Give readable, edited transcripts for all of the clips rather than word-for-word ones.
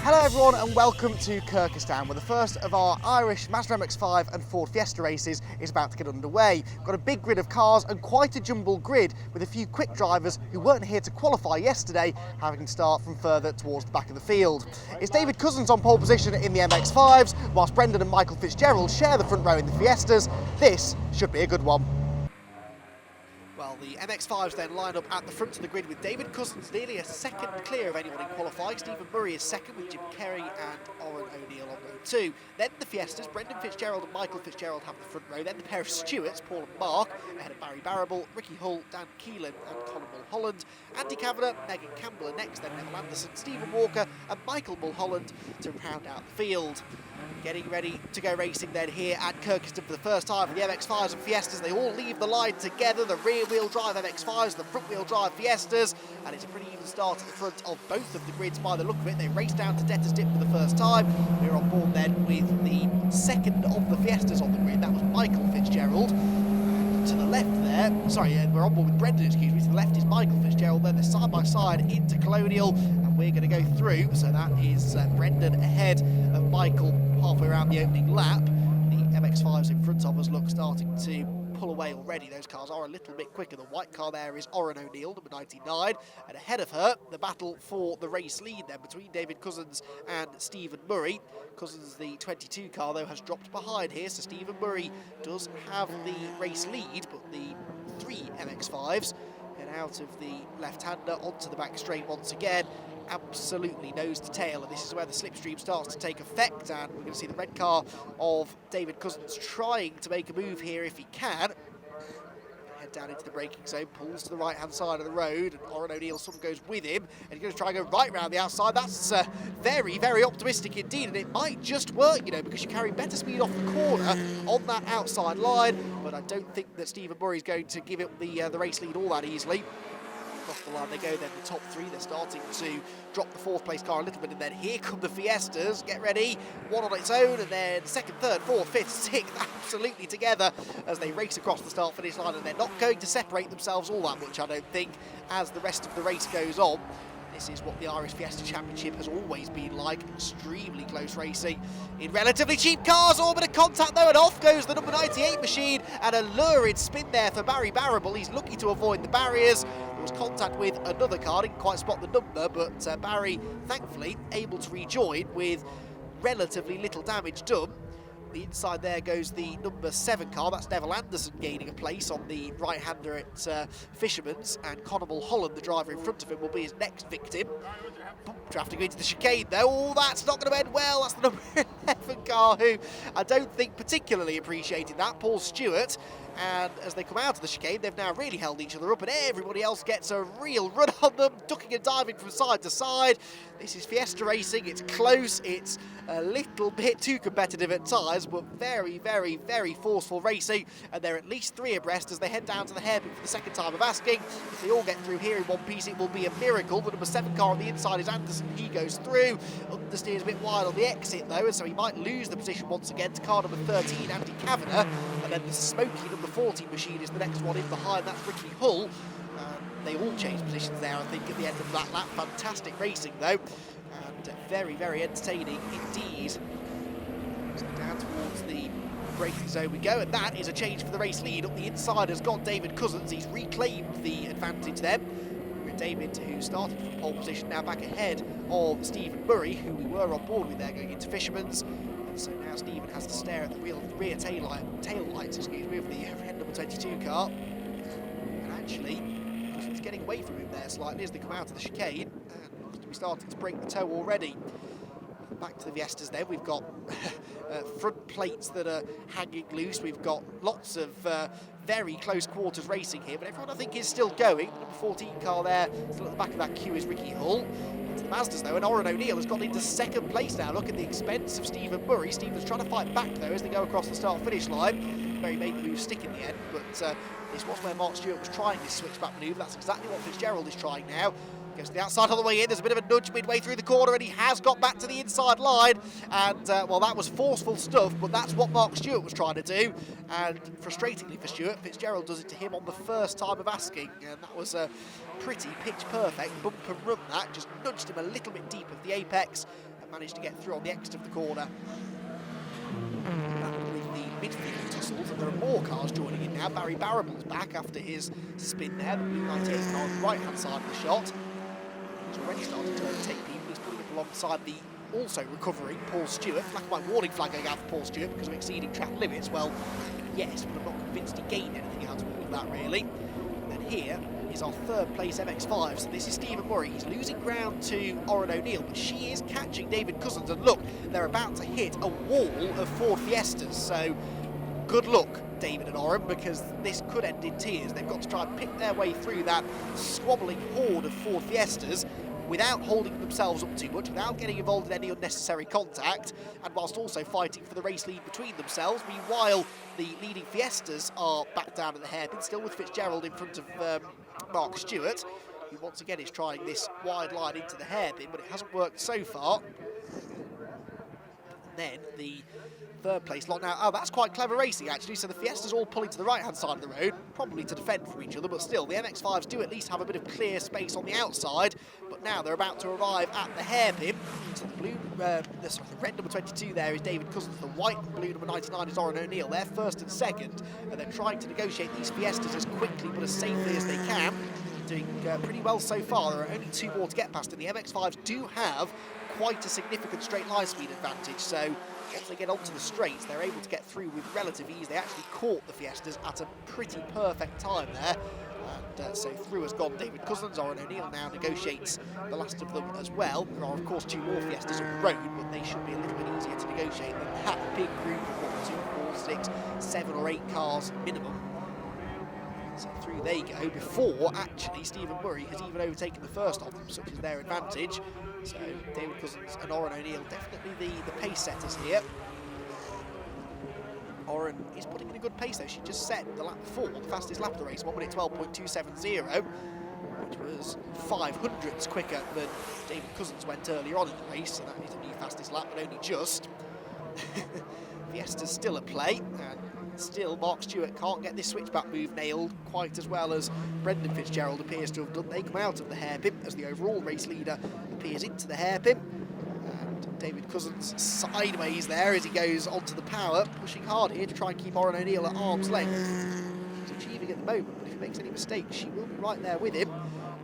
Hello everyone and welcome to Kirkistown, where the first of our Irish Mazda MX5 and Ford Fiesta races is about to get underway. We've got a big grid of cars and quite a jumbled grid with a few quick drivers who weren't here to qualify yesterday, having to start from further towards the back of the field. It's David Cousins on pole position in the MX5s, whilst Brendan and Michael Fitzgerald share the front row in the Fiestas. This should be a good one. Well, the MX5s then line up at the front of the grid with David Cousins nearly a second clear of anyone in qualifying. Stephen Murray is second with Jim Kerry and Oren O'Neill on row 2. Then the Fiestas, Brendan Fitzgerald and Michael Fitzgerald have the front row. Then the pair of Stewarts, Paul and Mark, ahead of Barry Barrable, Ricky Hull, Dan Keelan and Colin Mulholland. Andy Kavanagh, Megan Campbell are next, then Neville Anderson, Stephen Walker and Michael Mulholland to round out the field. Getting ready to go racing then here at Kirkistown for the first time for the MX5s and Fiestas. They all leave the line together, the rear-wheel drive MX5s, the front-wheel drive Fiestas, and it's a pretty even start at the front of both of the grids by the look of it. They race down to Debtor's Dip for the first time. We're on board then with the second of the Fiestas on the grid. That was Michael Fitzgerald. To the left there, we're on board with Brendan, excuse me. To the left is Michael Fitzgerald, then they're side by side into Colonial, and we're going to go through. So that is Brendan ahead of Michael halfway around the opening lap. The MX5s in front of us look starting to pull away already. Those cars are a little bit quicker. The white car there is Oren O'Neill, number 99, and ahead of her, the battle for the race lead then between David Cousins and Stephen Murray. Cousins, the 22 car, though, has dropped behind here, so Stephen Murray does have the race lead, but the three MX5s head out of the left-hander onto the back straight once again. Absolutely nose to tail, and this is where the slipstream starts to take effect, and we're going to see the red car of David Cousins trying to make a move here if he can. Head down into the braking zone, pulls to the right-hand side of the road, and Oren O'Neill sort of goes with him, and he's going to try and go right round the outside. That's very, very optimistic indeed, and it might just work, you know, because you carry better speed off the corner on that outside line, but I don't think that Stephen Murray's going to give it the race lead all that easily. Off the line they go then, the top three. They're starting to drop the fourth place car a little bit, and then here come the Fiestas. Get ready, one on its own, and then second, third, fourth, fifth, sixth, absolutely together as they race across the start finish line, and they're not going to separate themselves all that much, I don't think, as the rest of the race goes on. This is what the Irish Fiesta Championship has always been like, extremely close racing in relatively cheap cars. All bit of contact though, and off goes the number 98 machine, and a lurid spin there for Barry Barrable. He's lucky to avoid the barriers. There was contact with another car, didn't quite spot the number, but Barry, thankfully, able to rejoin with relatively little damage done. The inside there goes the number 7 car. That's Neville Anderson gaining a place on the right-hander at Fisherman's, and Conor Mulholland, the driver in front of him, will be his next victim. Drafting into the chicane though. Oh, that's not going to end well. That's the number 11 car, who I don't think particularly appreciated that, Paul Stewart. And as they come out of the chicane, they've now really held each other up, and everybody else gets a real run on them, ducking and diving from side to side. This is Fiesta racing. It's close. It's a little bit too competitive at times, but very, very, very forceful racing. And they're at least 3 abreast as they head down to the hairpin for the second time of asking. If they all get through here in one piece, it will be a miracle. The number 7 car on the inside is Anderson. He goes through. Understeers a bit wide on the exit though, and so he might lose the position once again to car number 13, Andy Kavanagh. And then the smoky number 14 machine is the next one in behind. That's Ricky Hull. They all change positions there, I think, at the end of that lap. Fantastic racing though, and very, very entertaining indeed. So down towards the braking zone we go, and that is a change for the race lead. Up the inside has got David Cousins. He's reclaimed the advantage then. David, who started from pole position, now back ahead of Stephen Murray, who we were on board with there going into Fisherman's. And so now Stephen has to stare at the rear tail lights, excuse me, of the red number 22 car. And actually, he's getting away from him there slightly as they come out of the chicane, and looks to be starting to break the toe already. Back to the Fiestas then, we've got front plates that are hanging loose. We've got lots of very close quarters racing here, but everyone I think is still going. The number 14 car there, still at the back of that queue, is Ricky Hull. It's the Mazdas though, and Oren O'Neill has got into second place now. Look at the expense of Stephen Murray. Stephen's trying to fight back though as they go across the start-finish line. Murray made the move stick in the end, but this was where Mark Stewart was trying this switchback manoeuvre. That's exactly what Fitzgerald is trying now. Goes to the outside on the way in. There's a bit of a nudge midway through the corner, and he has got back to the inside line. And, well, that was forceful stuff, but that's what Mark Stewart was trying to do. And frustratingly for Stewart, Fitzgerald does it to him on the first time of asking. And that was a pretty pitch-perfect bump and run that. Just nudged him a little bit deep of the apex. managed to get through on the exit of the corner. That with the midfield tussles, and there are more cars joining in now. Barry Barrable's back after his spin there. The blue 98 car on the right-hand side of the shot. He's already started to overtake people. He's putting up alongside the also recovering Paul Stewart. Black and white warning flag going out for Paul Stewart because of exceeding track limits. Well, yes, but I'm not convinced he gained anything out of all of that, really. And then here is our third place MX5. So this is Stephen Murray. He's losing ground to Oren O'Neill, but she is catching David Cousins. And look, they're about to hit a wall of Ford Fiestas. So good luck, David and Oren, because this could end in tears. They've got to try and pick their way through that squabbling horde of Ford Fiestas without holding themselves up too much, without getting involved in any unnecessary contact, and whilst also fighting for the race lead between themselves. Meanwhile, the leading Fiestas are back down at the hairpin, still with Fitzgerald in front of Mark Stewart, who once again is trying this wide line into the hairpin, but it hasn't worked so far. And then the third place lot now. Oh, that's quite clever racing, actually. So the Fiestas all pulling to the right-hand side of the road, probably to defend from each other, but still, the MX5s do at least have a bit of clear space on the outside. But now they're about to arrive at the hairpin. So the blue, the red number 22 there is David Cousins. The white and blue number 99 is Oren O'Neill. They're first and second, and they're trying to negotiate these Fiestas as quickly but as safely as they can. Doing pretty well so far. There are only two more to get past, and the MX5s do have quite a significant straight line speed advantage. So once they get onto the straights, they're able to get through with relative ease. They actually caught the Fiestas at a pretty perfect time there. And so through has gone David Cousins. Oren O'Neill now negotiates the last of them as well. There are, of course, two more Fiestas on the road, but they should be a little bit easier to negotiate than that big group of 1, 2, 4, 6, 7 or 8 cars minimum. So through they go before, actually, Stephen Murray has even overtaken the first of them, such as their advantage. So David Cousins and Oren O'Neill definitely the pace setters here. Oren is putting in a good pace though. She just set the lap before, the fastest lap of the race, 1 minute 12.270, which was 500ths quicker than David Cousins went earlier on in the race, so that is a new fastest lap, but only just. Fiesta's still at play, and still Mark Stewart can't get this switchback move nailed quite as well as Brendan Fitzgerald appears to have done. They come out of the hairpin as the overall race leader appears into the hairpin. David Cousins sideways there as he goes onto the power, pushing hard here to try and keep Oren O'Neill at arm's length. He's achieving at the moment, but if he makes any mistakes, she will be right there with him.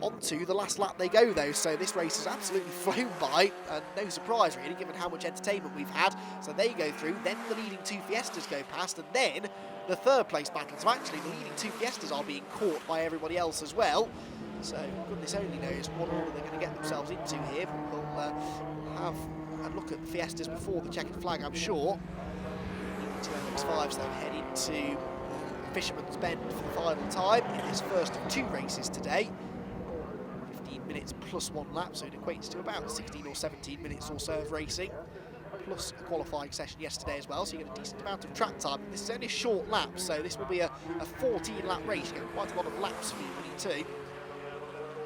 Onto the last lap they go though, so this race has absolutely flown by, and no surprise really given how much entertainment we've had. So they go through, then the leading two Fiestas go past, and then the third place battle. So actually the leading two Fiestas are being caught by everybody else as well. So goodness only knows what order they're going to get themselves into here, but we'll have a look at the Fiestas before the checkered flag, I'm sure. The two MX5s then head into Fisherman's Bend for the final time in this first of 2 races today. 15 minutes plus 1 lap, so it equates to about 16 or 17 minutes or so of racing, plus a qualifying session yesterday as well, so you get a decent amount of track time. This is only a short lap, so this will be a 14-lap race. You get quite a lot of laps for your money too.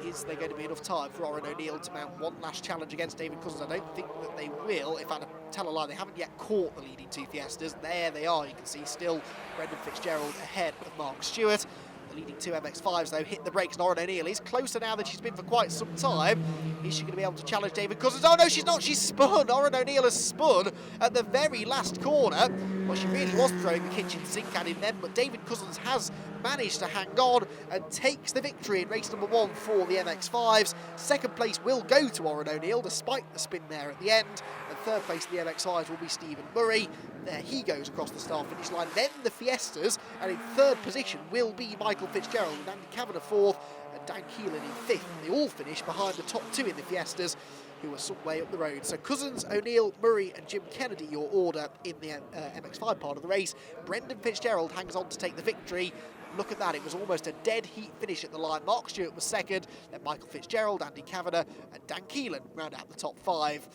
Is there going to be enough time for Oren O'Neill to mount one last challenge against David Cousins? I don't think that they will. If I tell a lie, they haven't yet caught the leading two Fiestas. There they are, you can see still Brendan Fitzgerald ahead of Mark Stewart. The leading two MX5s though hit the brakes, and Oren O'Neill is closer now than she's been for quite some time. Is she going to be able to challenge David Cousins? Oh no, she's not, she's spun. Oren O'Neill has spun at the very last corner. Well, she really was throwing the kitchen sink at him then, but David Cousins has managed to hang on and takes the victory in race number 1 for the MX5s. Second place will go to Oren O'Neill despite the spin there at the end, and third place in the MX5s will be Stephen Murray. There he goes across the start finish line. Then the Fiestas, and in third position will be Michael Fitzgerald, with Andy Kavanagh fourth and Dan Keelan in fifth. They all finish behind the top 2 in the Fiestas, who are some way up the road. So Cousins, O'Neill, Murray and Jim Kennedy, your order in the MX5 part of the race. Brendan Fitzgerald hangs on to take the victory. Look at that, it was almost a dead heat finish at the line. Mark Stewart was second, then Michael Fitzgerald, Andy Kavanagh and Dan Keelan round out the top 5.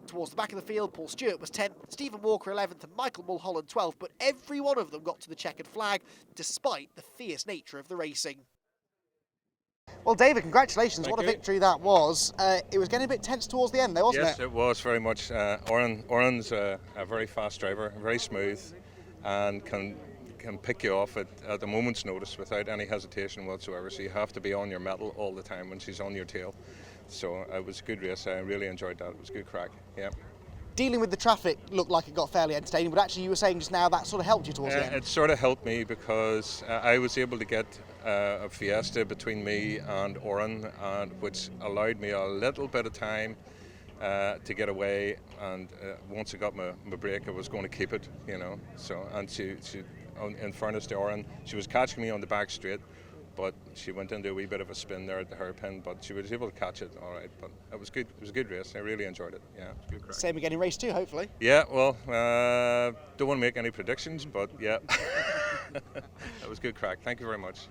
Towards the back of the field, Paul Stewart was 10th, Stephen Walker 11th and Michael Mulholland 12th, but every one of them got to the checkered flag despite the fierce nature of the racing. Well, David, congratulations. What a victory that was. It was getting a bit tense towards the end, though, wasn't it? Yes, it was very much. Oren's a very fast driver, very smooth, and can pick you off at a moment's notice without any hesitation whatsoever. So you have to be on your mettle all the time when she's on your tail. So it was a good race. I really enjoyed that. It was good crack. Yeah. dealing with the traffic looked like it got fairly entertaining, but actually you were saying just now that sort of helped you towards the end. It sort of helped me because I was able to get a Fiesta between me and Oran, which allowed me a little bit of time to get away, and once I got my break I was going to keep it, you know. So, and she in fairness to Oran, she was catching me on the back straight, but she went into a wee bit of a spin there at the hairpin, but she was able to catch it all right. But it was good. It was a good race. I really enjoyed it. Yeah, it was good crack. Same again in race 2, hopefully. Yeah, well, don't want to make any predictions, but yeah, it was good crack. Thank you very much.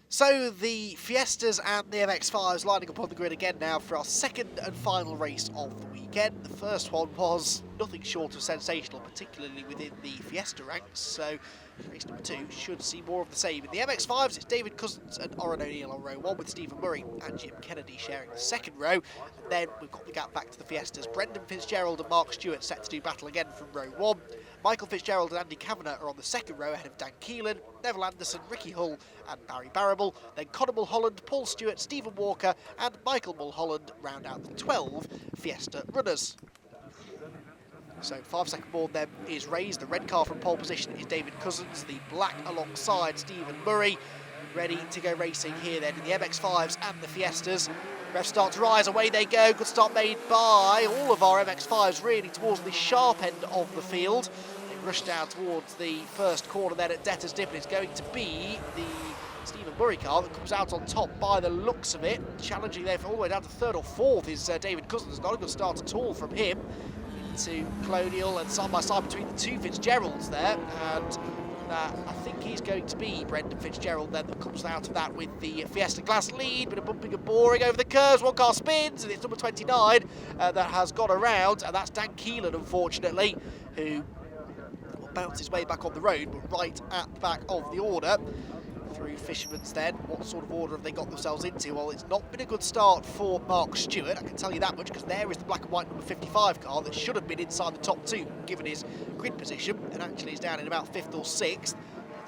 So the Fiestas and the MX5s lining up on the grid again now for our second and final race of the weekend. The first one was nothing short of sensational, particularly within the Fiesta ranks, so race number 2 should see more of the same. In the MX5s, it's David Cousins and Oren O'Neill on row 1, with Stephen Murray and Jim Kennedy sharing the second row. And then we've got the gap back to the Fiestas. Brendan Fitzgerald and Mark Stewart set to do battle again from row 1. Michael Fitzgerald and Andy Kavanagh are on the second row ahead of Dan Keelan, Neville Anderson, Ricky Hull and Barry Barrable. Then Conor Mulholland, Paul Stewart, Stephen Walker and Michael Mulholland round out the 12 Fiesta runners. So 5-second board then is raised. The red car from pole position is David Cousins, the black alongside Stephen Murray. Ready to go racing here then in the MX5s and the Fiestas. Refs start to rise, away they go. Good start made by all of our MX5s really towards the sharp end of the field. They rush down towards the first corner then at Debtors Dip, and it's going to be the Stephen Murray car that comes out on top by the looks of it. Challenging there for all the way down to 3rd or 4th is David Cousins. Not a good start at all from him. Into Colonial and side by side between the two Fitzgeralds there, and I think he's going to be Brendan Fitzgerald then that comes out of that with the Fiesta Glass lead. Bit of bumping and boring over the curves, one car spins and it's number 29 that has gone around, and that's Dan Keelan unfortunately, who will bounce his way back on the road but right at the back of the order. Through Fisherman's then, what sort of order have they got themselves into? Well, it's not been a good start for Mark Stewart, I can tell you that much, because there is the black and white number 55 car that should have been inside the top 2 given his grid position, and actually is down in about 5th or 6th.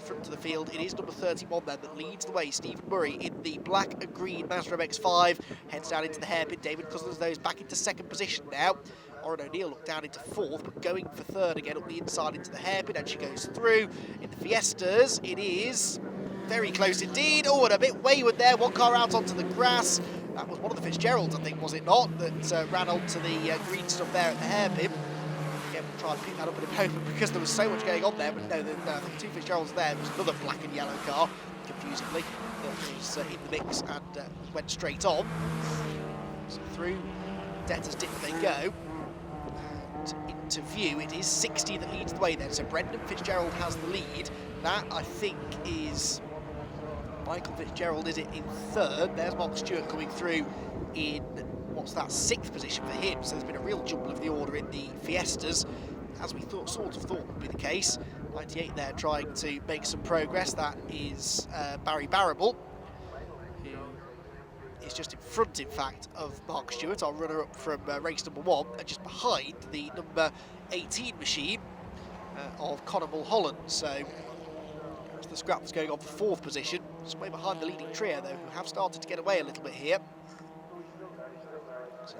Front to the field, it is number 31 then that leads the way. Stephen Murray in the black and green Mazda MX5 heads down into the hairpin. David Cousins though is back into 2nd position now. Oren O'Neill looked down into 4th, but going for 3rd again up the inside into the hairpin, and she goes through. In the Fiestas, it is very close indeed. Oh, and a bit wayward there. One car out onto the grass. That was one of the Fitzgeralds, I think, was it not? That ran onto the green stuff there at the hairpin. Again, we'll try and pick that up in a moment because there was so much going on there. But no, I think 2 Fitzgeralds there. There was another black and yellow car, confusingly, that was in the mix and went straight on. So through Debtors Dip they go. And into view, it is 60 that leads the way then. So Brendan Fitzgerald has the lead. That, I think, is Michael Fitzgerald, is it, in 3rd. There's Mark Stewart coming through in, what's that, 6th position for him. So there's been a real jumble of the order in the Fiestas, as we sort of thought would be the case. 98 there trying to make some progress. That is Barry Barrable, who is just in front, in fact, of Mark Stewart, our runner-up from race number 1, and just behind the number 18 machine of Conor Mulholland. So the scrap that's going on for 4th position, just way behind the leading trio though, who have started to get away a little bit here. So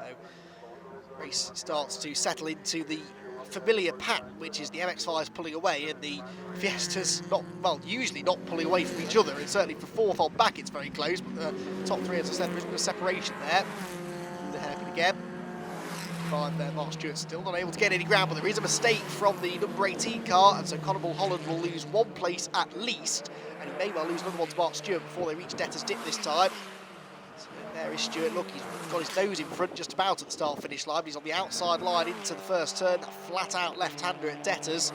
race starts to settle into the familiar pattern, which is the MX5s pulling away and the Fiestas not, well, usually not pulling away from each other, and certainly for 4th on back it's very close, but the top 3, as I said, there isn't a separation there. The hairpin again. 5 there, Mark Stewart still not able to get any ground, but there is a mistake from the number 18 car, and so Conor Mulholland will lose 1 place at least, and he may well lose another one to Mark Stewart before they reach Debtors Dip this time. So there is Stewart, look, he's got his nose in front just about at the start-finish line, but he's on the outside line into the first turn, that flat-out left-hander at Debtors.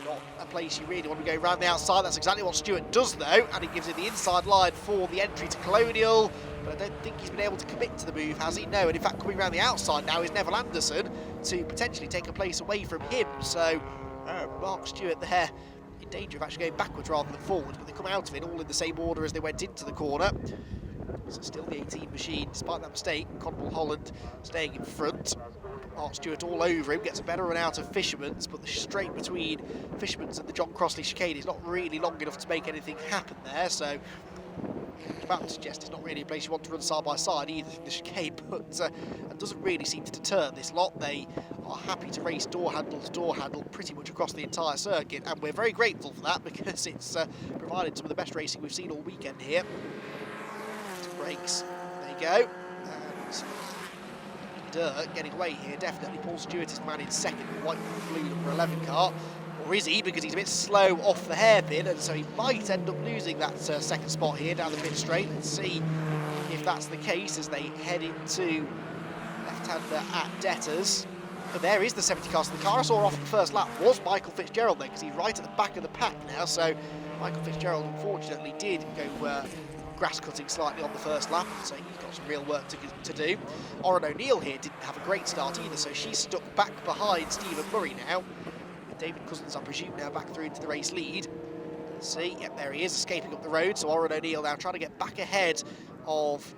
Not a place you really want to go round the outside. That's exactly what Stewart does though, and he gives it the inside line for the entry to Colonial. But I don't think he's been able to commit to the move, has he? No, and in fact coming around the outside now is Neville Anderson to potentially take a place away from him. So Mark Stewart there in danger of actually going backwards rather than forwards, but they come out of it all in the same order as they went into the corner. So still the 18 machine, despite that mistake. Conor Mulholland staying in front. Mark Stewart all over him, gets a better run out of Fisherman's, but the straight between Fisherman's and the John Crossley chicane is not really long enough to make anything happen there, so About to suggest it's not really a place you want to run side by side either in the chicane, but it doesn't really seem to deter this lot. They are happy to race door handle to door handle pretty much across the entire circuit, and we're very grateful for that because it's provided some of the best racing we've seen all weekend here. Brakes, there you go. And Dirt getting away here, definitely. Paul Stewart is the man in second, the white and blue number 11 car. Or is he? Because he's a bit slow off the hairpin, and so he might end up losing that second spot here down the pit straight. Let's see if that's the case as they head into left-hander at Debtors. But there is the 70 car. So the car I saw off the first lap was Michael Fitzgerald there, because he's right at the back of the pack now. So Michael Fitzgerald unfortunately did go grass cutting slightly on the first lap, so he's got some real work to do. Oren O'Neill here didn't have a great start either, so she's stuck back behind Stephen Murray now. David Cousins, I presume, now back through into the race lead. Let's see, yep, there he is, escaping up the road. So Oren O'Neill now trying to get back ahead of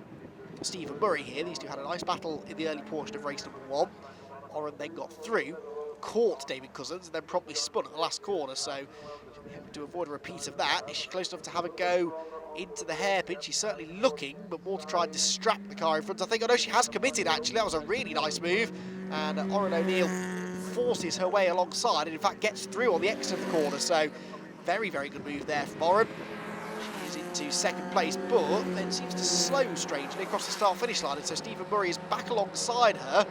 Stephen Murray here. These two had a nice battle in the early portion of race number 1. Oren then got through, caught David Cousins, and then promptly spun at the last corner. So to avoid a repeat of that, is she close enough to have a go into the hairpin? She's certainly looking, but more to try and distract the car in front. I think, oh no, she has committed actually. That was a really nice move. And Oren O'Neill forces her way alongside and in fact gets through on the exit of the corner, so very, very good move there from Oren. She is into second place, but then seems to slow strangely across the start-finish line, and so Stephen Murray is back alongside her.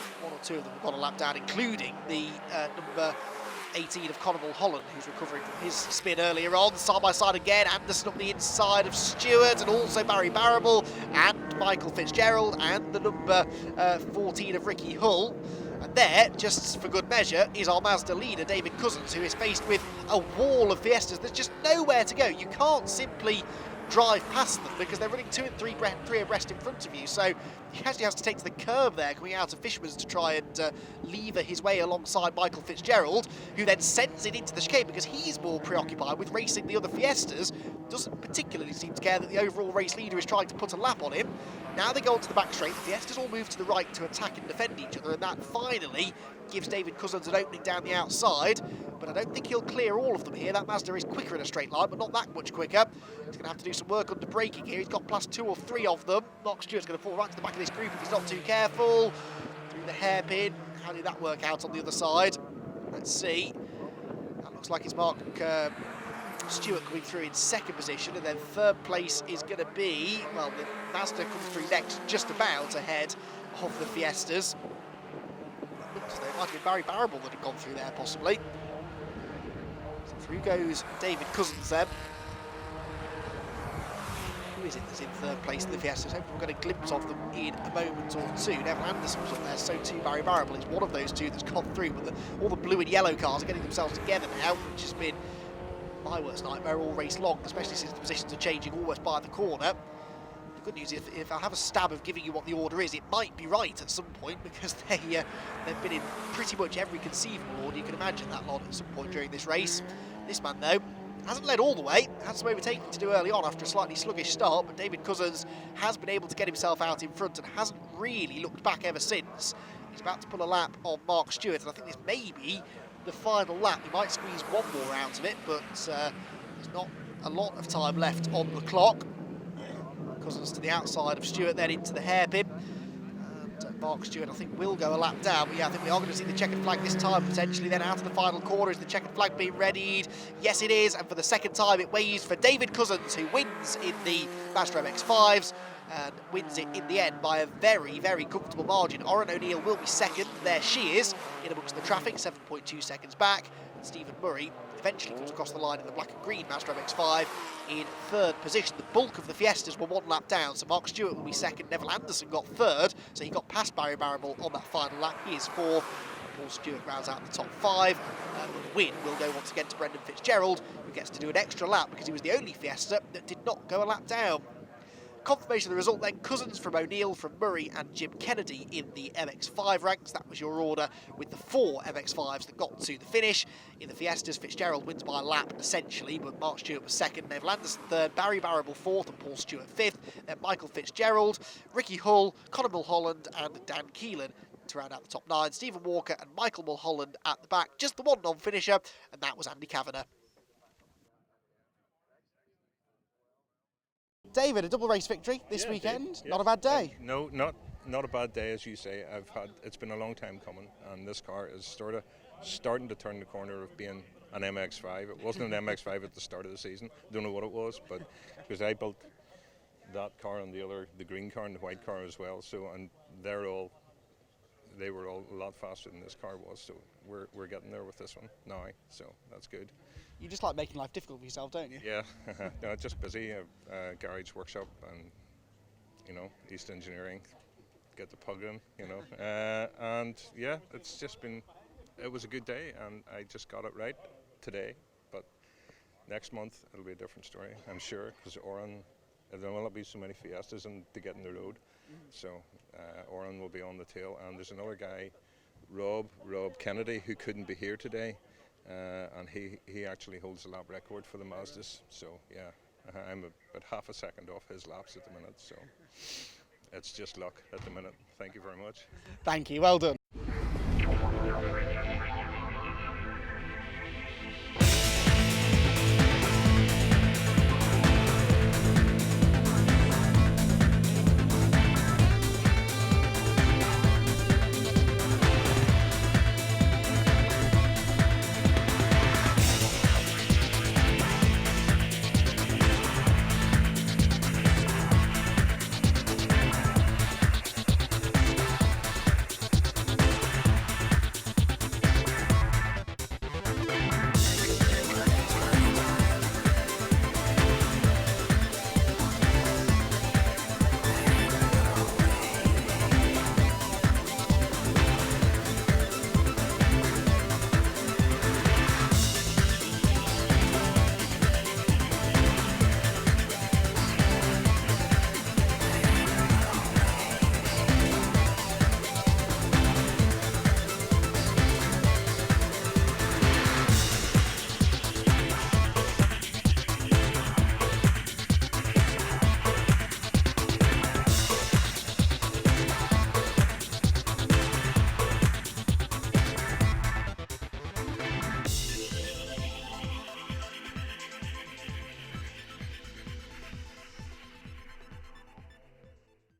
So 1 or 2 of them have got a lap down, including the number 18 of Connell Holland, who's recovering from his spin earlier on. Side by side again, Anderson up the inside of Stewart, and also Barry Barrable and Michael Fitzgerald, and the number 14 of Ricky Hull. And there, just for good measure, is our Mazda leader, David Cousins, who is faced with a wall of Fiestas. There's just nowhere to go. You can't simply drive past them because they're running 2 and 3 abreast in front of you, so he actually has to take to the curb there coming out of Fishman's to try and lever his way alongside Michael Fitzgerald, who then sends it into the chicane because he's more preoccupied with racing the other Fiestas. Doesn't particularly seem to care that the overall race leader is trying to put a lap on him. Now they go onto the back straight. The Fiestas all move to the right to attack and defend each other, and that finally gives David Cousins an opening down the outside, but I don't think he'll clear all of them here. That Mazda is quicker in a straight line, but not that much quicker. He's going to have to do some work under braking here. He's got plus 2 or 3 of them. Mark Stewart's going to fall right to the back of this group if he's not too careful. Through the hairpin. How did that work out on the other side? Let's see. That looks like it's Mark Stewart coming through in second position, and then third place is going to be, well, the Mazda comes through next, just about ahead of the Fiestas. It looks as though it might have been Barry Barrable that had gone through there, possibly. So through goes David Cousins then. Who is it that's in third place in the Fiestas? Hopefully we'll get a glimpse of them in a moment or two. Neville Anderson was up there, so too Barry Barrable is one of those two that's gone through, but all the blue and yellow cars are getting themselves together now, which has been my worst nightmare all race long, especially since the positions are changing almost by the corner. The good news is if I have a stab of giving you what the order is, it might be right at some point, because they've been in pretty much every conceivable order you can imagine, that lot, at some point during this race. This man, though, hasn't led all the way, had some overtaking to do early on after a slightly sluggish start, but David Cousins has been able to get himself out in front and hasn't really looked back ever since. He's about to pull a lap on Mark Stewart, and I think this may be the final lap. He might squeeze one more out of it, but there's not a lot of time left on the clock. Cousins to the outside of Stewart, then into the hairpin. And Mark Stewart, I think, will go a lap down. But yeah, I think we are going to see the checkered flag this time, potentially. Then out of the final corner. Is the checkered flag being readied? Yes, it is. And for the second time, it waves for David Cousins, who wins in the Mazda MX-5s. And wins it in the end by a very, very comfortable margin. Oren O'Neill will be second. There she is, in amongst the traffic, 7.2 seconds back. And Stephen Murray eventually comes across the line in the black and green Mazda MX-5 in third position. The bulk of the Fiestas were one lap down, so Mark Stewart will be second. Neville Anderson got third, so he got past Barry Barrable on that final lap. He is fourth. Paul Stewart rounds out the top 5. The win will go once again to Brendan Fitzgerald, who gets to do an extra lap because he was the only Fiesta that did not go a lap down. Confirmation of the result then: Cousins from O'Neill, from Murray and Jim Kennedy in the MX-5 ranks. That was your order, with the 4 MX-5s that got to the finish. In the Fiestas, Fitzgerald wins by a lap essentially, but Mark Stewart was second, Neville Anderson third, Barry Barrable fourth and Paul Stewart fifth. Then Michael Fitzgerald, Ricky Hull, Connell Holland and Dan Keelan to round out the top 9. Stephen Walker and Michael Mulholland at the back. Just the one non-finisher, and that was Andy Kavanagh. David, a double race victory this weekend. Yeah. Not a bad day. No, not a bad day, as you say. It's been a long time coming, and this car is sort of starting to turn the corner of being an MX5. It wasn't an MX5 at the start of the season. Don't know what it was, but because I built that car and the green car and the white car as well. So, and they were all a lot faster than this car was. So we're getting there with this one now. So that's good. You just like making life difficult for yourself, don't you? Yeah, no, just busy. Garage, workshop, and East Engineering. Get the podium, and yeah, it's just been. It was a good day, and I just got it right today. But next month it'll be a different story, I'm sure, because Oran, there will not be so many Fiestas to get in the road. So Oran will be on the tail, and there's another guy, Rob Kennedy, who couldn't be here today, and he actually holds the lap record for the Mazdas. So yeah, I'm about half a second off his laps at the minute. So it's just luck at the minute. Thank you very much. Thank you. Well done.